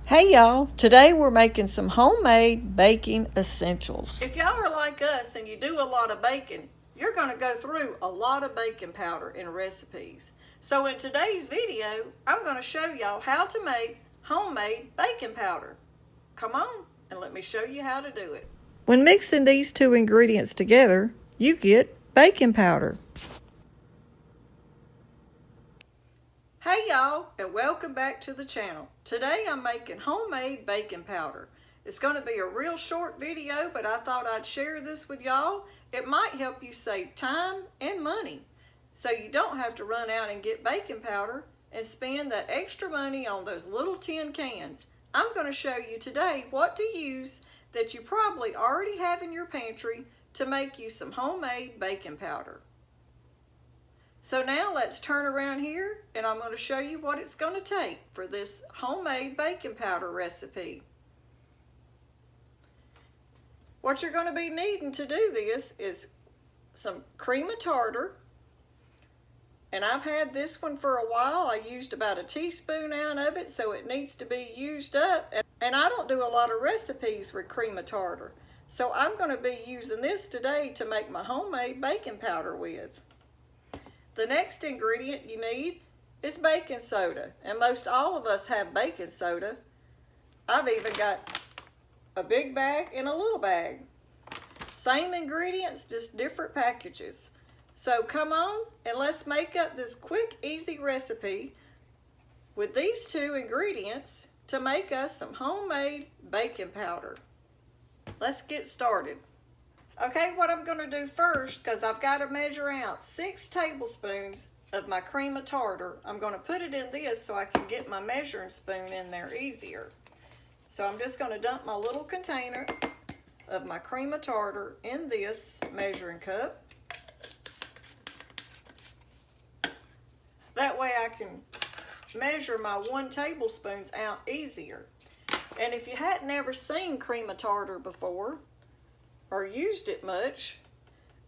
Hey y'all, today we're making some homemade baking essentials. If y'all are like us and you do a lot of baking, you're going to go through a lot of baking powder in recipes. So in today's video, I'm going to show y'all how to make homemade baking powder. Come on and let me show you how to do it. When mixing these two ingredients together, you get baking powder. Hey y'all, and welcome back to the channel. Today I'm making homemade baking powder. It's going to be a real short video, but I thought I'd share this with y'all. It might help you save time and money, so you don't have to run out and get baking powder and spend that extra money on those little tin cans. I'm going to show you today what to use that you probably already have in your pantry to make you some homemade baking powder. So now let's turn around here and I'm going to show you what it's going to take for this homemade baking powder recipe. What you're going to be needing to do this is some cream of tartar. And I've had this one for a while. I used about a teaspoon out of it, so it needs to be used up. And I don't do a lot of recipes with cream of tartar. So I'm going to be using this today to make my homemade baking powder with. The next ingredient you need is baking soda, and most all of us have baking soda. I've even got a big bag and a little bag. Same ingredients, just different packages. So come on and let's make up this quick, easy recipe with these two ingredients to make us some homemade baking powder. Let's get started. Okay, what I'm going to do first, because I've got to measure out 6 tablespoons of my cream of tartar. I'm going to put it in this so I can get my measuring spoon in there easier. So I'm just going to dump my little container of my cream of tartar in this measuring cup. That way I can measure my 1 tablespoon out easier. And if you hadn't ever seen cream of tartar before, or used it much,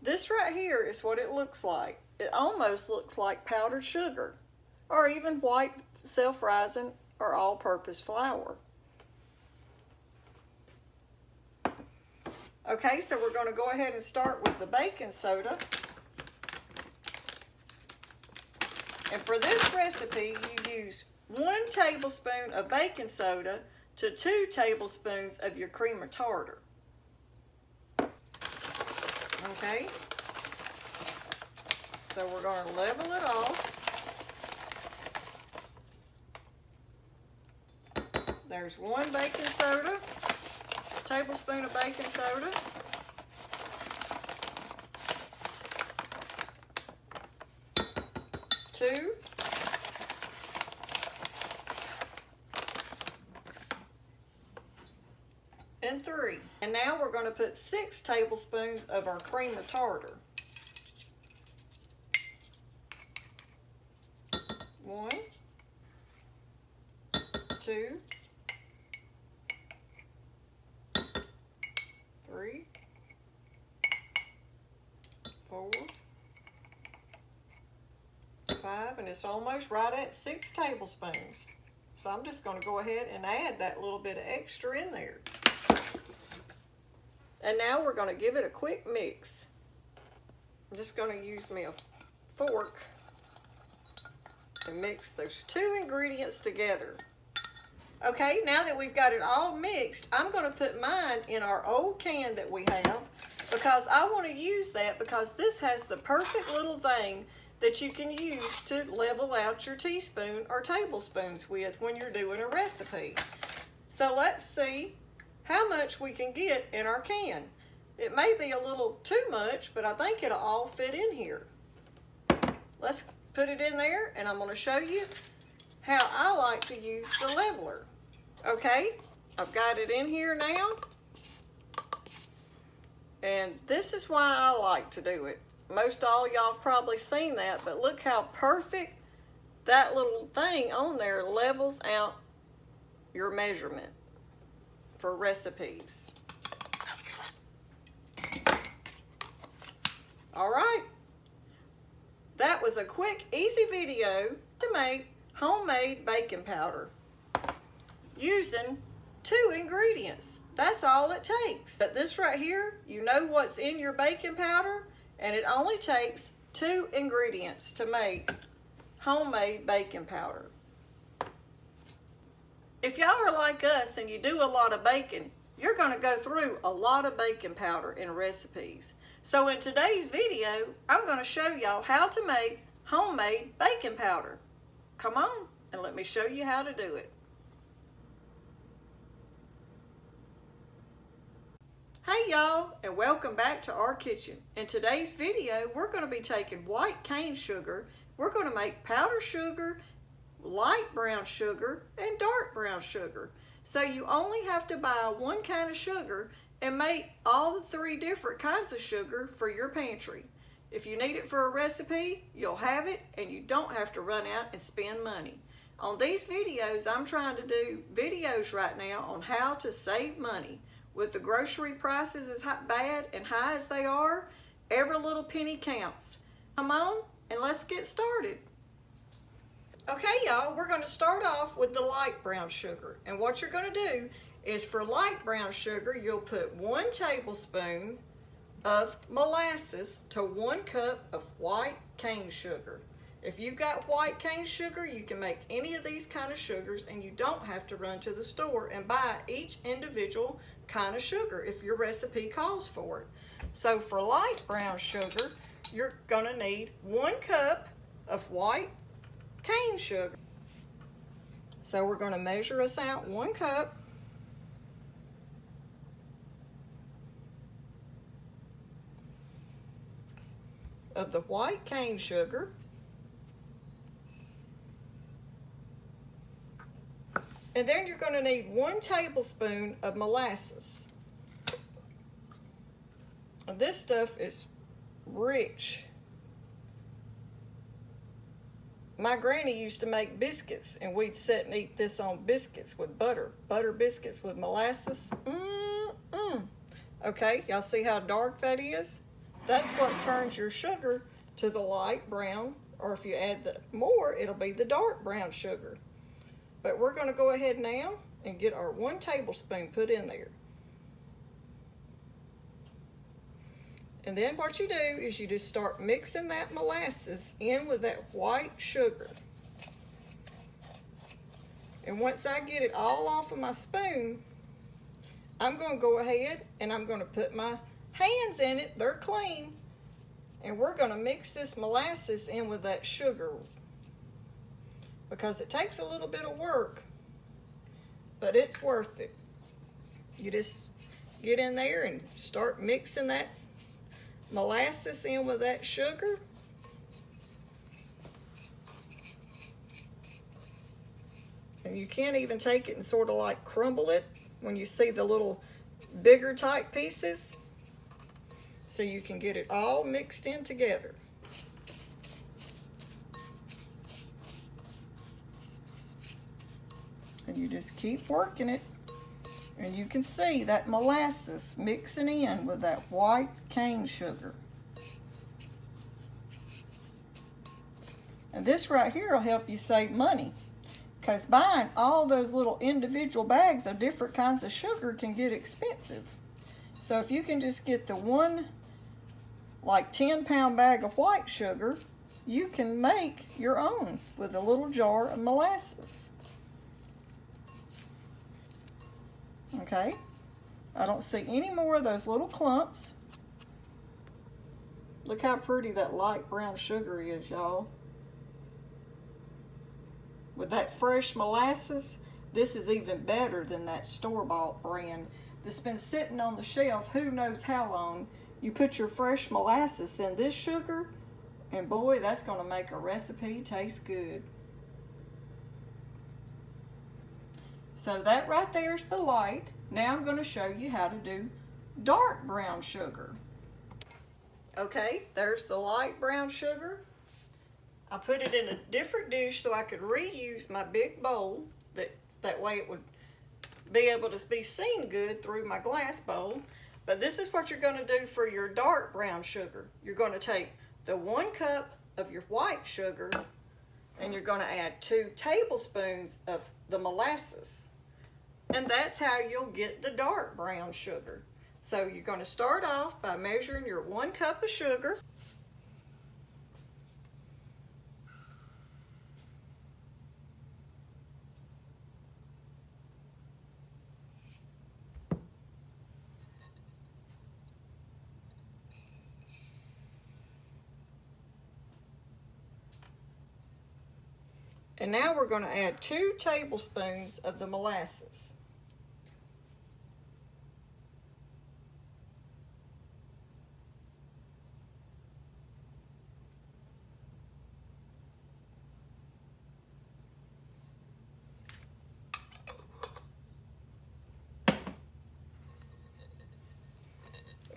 this right here is what it looks like. It almost looks like powdered sugar, or even white self-rising or all-purpose flour. Okay, so we're going to go ahead and start with the baking soda. And for this recipe, you use 1 tablespoon of baking soda to 2 tablespoons of your cream of tartar. Okay, so we're going to level it off. There's 1 baking soda, tablespoon of baking soda. Two. And 3. And now we're going to put 6 tablespoons of our cream of tartar. 1, 2, 3, 4, 5, and it's almost right at 6 tablespoons. So I'm just going to go ahead and add that little bit of extra in there. And now we're going to give it a quick mix. I'm just going to use me a fork and mix those 2 ingredients together. Okay, now that we've got it all mixed, I'm going to put mine in our old can that we have, because I want to use that because this has the perfect little thing that you can use to level out your teaspoon or tablespoons with when you're doing a recipe. So let's see how much we can get in our can. It may be a little too much, but I think it'll all fit in here. Let's put it in there, and I'm going to show you how I like to use the leveler. Okay, I've got it in here now, and this is why I like to do it. Most all y'all have probably seen that, but look how perfect that little thing on there levels out your measurement for recipes. All right, that was a quick, easy video to make homemade baking powder. using 2 ingredients. That's all it takes. But this right here, you know what's in your baking powder, and it only takes 2 ingredients to make homemade baking powder. If y'all are like us and you do a lot of baking, you're going to go through a lot of baking powder in recipes. So in today's video, I'm going to show y'all how to make homemade baking powder. Come on and let me show you how to do it. Hey y'all, and welcome back to our kitchen. In today's video, we're going to be taking white cane sugar. We're going to make powdered sugar, light brown sugar, and dark brown sugar. So you only have to buy one kind of sugar and make all the 3 different kinds of sugar for your pantry. If you need it for a recipe, you'll have it and you don't have to run out and spend money. On these videos, I'm trying to do videos right now on how to save money. With the grocery prices as bad and high as they are, every little penny counts. Come on and let's get started. Okay y'all, we're going to start off with the light brown sugar. And what you're going to do is for light brown sugar, you'll put 1 tablespoon of molasses to 1 cup of white cane sugar. If you've got white cane sugar, you can make any of these kind of sugars and you don't have to run to the store and buy each individual kind of sugar if your recipe calls for it. So for light brown sugar, you're going to need 1 cup of white cane sugar. So we're going to measure us out 1 cup. Of the white cane sugar. And then you're going to need 1 tablespoon of molasses. And this stuff is rich. My granny used to make biscuits, and we'd sit and eat this on biscuits with butter. Butter biscuits with molasses. Okay, y'all see how dark that is? That's what turns your sugar to the light brown, or if you add more, it'll be the dark brown sugar. But we're going to go ahead now and get our 1 tablespoon put in there. And then what you do is you just start mixing that molasses in with that white sugar. And once I get it all off of my spoon, I'm going to go ahead and I'm going to put my hands in it. They're clean. And we're going to mix this molasses in with that sugar, because it takes a little bit of work, but it's worth it. You just get in there and start mixing that molasses in with that sugar. And you can't even take it and sort of like crumble it when you see the little bigger type pieces, so you can get it all mixed in together. And you just keep working it, and you can see that molasses mixing in with that white cane sugar. And this right here will help you save money, because buying all those little individual bags of different kinds of sugar can get expensive. So if you can just get the 1 like 10-pound bag of white sugar, you can make your own with a little jar of molasses. Okay, I don't see any more of those little clumps. Look how pretty that light brown sugar is, y'all. With that fresh molasses, this is even better than that store-bought brand that's been sitting on the shelf who knows how long. You put your fresh molasses in this sugar, and boy, that's going to make a recipe taste good. So that right there is the light. Now I'm going to show you how to do dark brown sugar. Okay, there's the light brown sugar. I put it in a different dish so I could reuse my big bowl. That way it would be able to be seen good through my glass bowl. But this is what you're going to do for your dark brown sugar. You're going to take the 1 cup of your white sugar, and you're going to add 2 tablespoons of the molasses. And that's how you'll get the dark brown sugar. So you're going to start off by measuring your 1 cup of sugar. And now we're going to add 2 tablespoons of the molasses.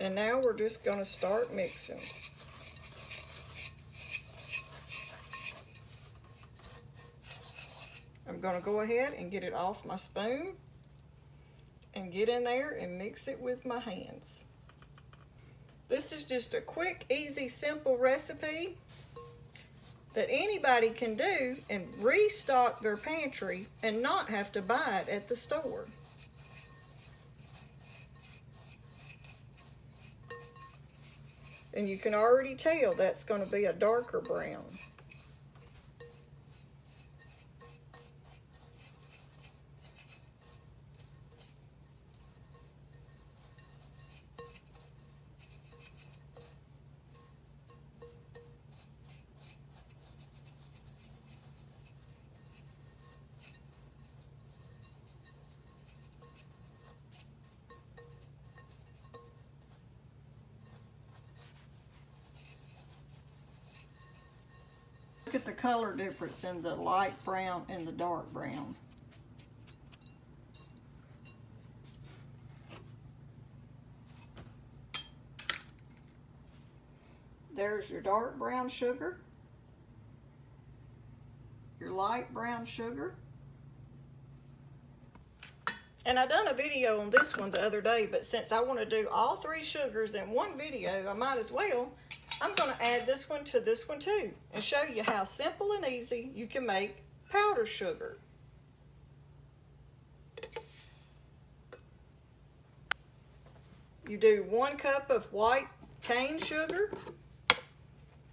And now we're just going to start mixing. I'm going to go ahead and get it off my spoon and get in there and mix it with my hands. This is just a quick, easy, simple recipe that anybody can do and restock their pantry and not have to buy it at the store. And you can already tell that's going to be a darker brown. Look at the color difference in the light brown and the dark brown. There's your dark brown sugar, your light brown sugar. And I done a video on this one the other day, but since I want to do all 3 sugars in one video, I might as well. I'm going to add this one to this one too and show you how simple and easy you can make powdered sugar. You do 1 cup of white cane sugar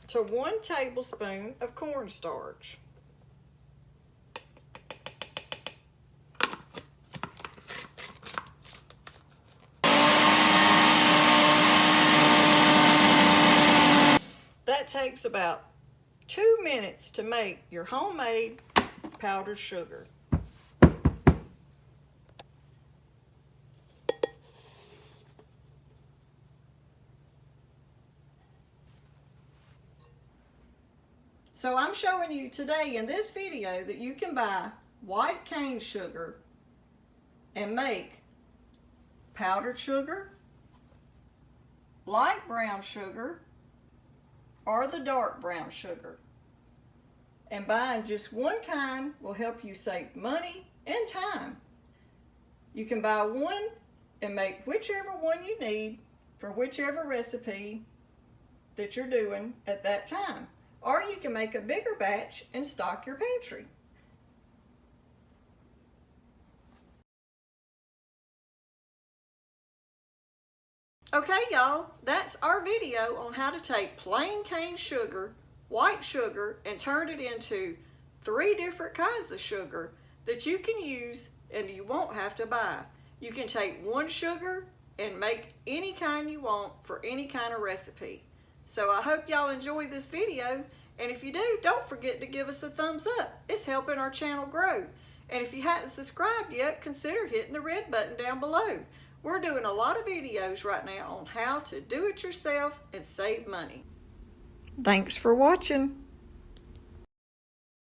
to 1 tablespoon of cornstarch. That takes about 2 minutes to make your homemade powdered sugar. So I'm showing you today in this video that you can buy white cane sugar and make powdered sugar, light brown sugar, or the dark brown sugar. And buying just one kind will help you save money and time. You can buy one and make whichever one you need for whichever recipe that you're doing at that time. Or you can make a bigger batch and stock your pantry. Okay, y'all, that's our video on how to take plain cane sugar, white sugar, and turn it into 3 different kinds of sugar that you can use and you won't have to buy. You can take 1 sugar and make any kind you want for any kind of recipe. So I hope y'all enjoy this video, and if you do, don't forget to give us a thumbs up. It's helping our channel grow. And if you hadn't subscribed yet, consider hitting the red button down below. We're doing a lot of videos right now on how to do it yourself and save money. Thanks for watching.